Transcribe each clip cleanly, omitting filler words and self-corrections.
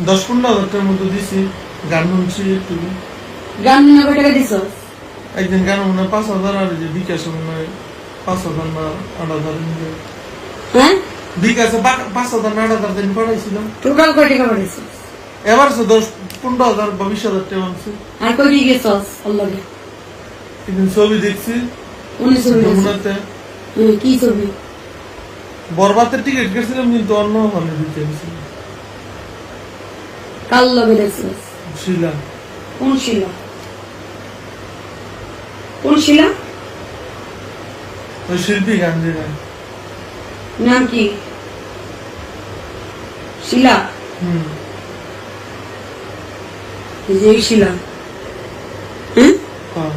10-15 হাজার মতো দিছি, গান শুনছি একটু। গান নিয়ে কয় টাকা দিছ? একদিন গান মনে হয় 5,000, আর যে বিকাশে মনে হয় 5,000 না 8,000 নিয়ে। হ্যাঁ, বিকাশে 5,000 না 8,000 দিন পাঠাইছিলাম। টোটাল কয় টাকা পাঠাইছ? এবার 10-15 হাজার বা 20,000 টাকা আনছি। আর কই দিয়ে গেছস আল্লাহকে? একদিন ছবি দেখছি কোন ছবি? যমুনাতে। কি ছবি? বরবাদের টিকিট কেটেছিলাম, কিন্তু অন্য হলে দিতে গেছি। কার লগে দেখছস? শিলা। কোন শিলা? কোন শিলা? ওই শিল্পী গান দিয়ে। নাম কি? শিলা? এই যে এই শিলা। হ্যাঁ, হ্যাঁ।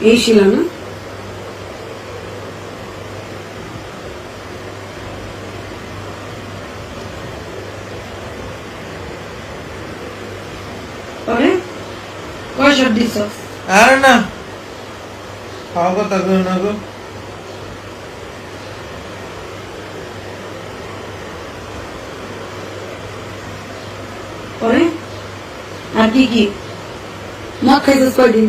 এই শিলা না? পরে কয় শট দিছস? আরে না, খাওয়া কথা কই না গো। পরে আর কি কি মদ খাইছিস কয়দিন?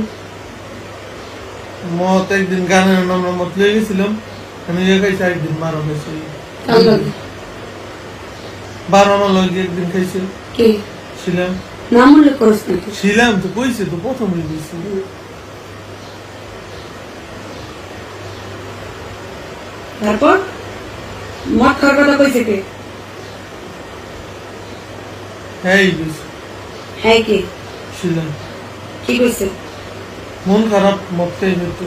মত একদিন গানের নাম মত লিয়ে গেছিলাম, আমি খাইছি একদিন, বারো খাইছি। কার লগে? বারো আমার লগে একদিন খাইছি। কে? ছিলাম। নাম উল্লেখ করস না? ছিলাম তো, কইছে তো, প্রথমে দিয়েছি। তারপর মদ খাওয়ার কথা কইছে কে? হ্যাঁ দিয়েছি। হ্যাঁ, কে? ছিলাম। কি কইছে? মন খারাপ, মত খাই হইতো,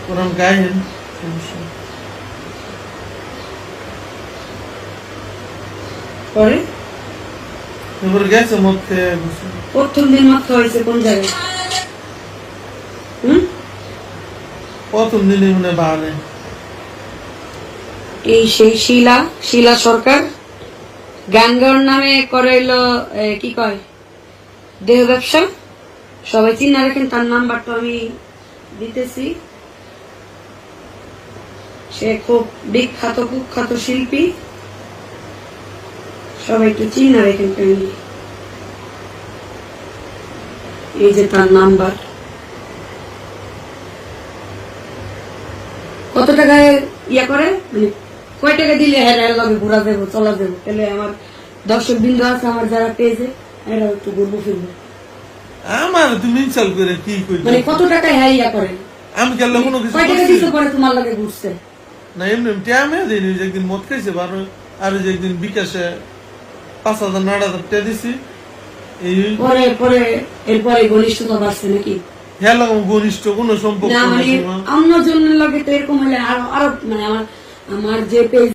কোরআন গায়েন, সমস্যা। পরে এবার গেছে মত খেয়ে বসে। প্রথম দিন মদ খাওয়া হয়েছে কোন জায়গায়? প্রথম দিনে মনে বাহানে। এই সেই শিলা, শিলা সরকার গান গাওয়ার নামে করে হইলো কি কয় দেহ ব্যবসা। সবাই চিন্তা রাখেন, তার নাম্বারটা আমি দিতেছি। সে খুব বিখ্যাত কুখ্যাত শিল্পী, সবাই একটু চিন্তা রাখেন। এই যে তার নাম্বার। কত টাকায় ইয়া করে, মানে কয় টাকা দিলে হ্যাঁ লগে ঘোরা যাবো, চলা যাবো, তাহলে আমার দর্শক বিন্দু আছে আমার যারা পেয়েছে, এরা একটু ঘুরবো ফিরবো। আমার তুমি ইনসাল করে কি কইছো? মানে কত টাকায় হ্যাঁ ইয়া করে? আমি কেন কোনো কিছু কয় টাকা দিতে পরে তোমার লাগে ঘুরছে? না, এমনি টাইমে দিইনি। একদিন মদ খাইছে বারো, আর যে একদিন বিকাশে 5,000 না 8,000 টাকা দিছি। এই পরে পরে এরপরে ঘনিষ্ঠতা বাড়ছে নাকি? হ্যাঁ, ঘনিষ্ঠ কোনো সম্পর্ক না, মানে নাই। অন্য জনের লগে তো এরকম হলে আরো আরো মানে আমার যে পেজ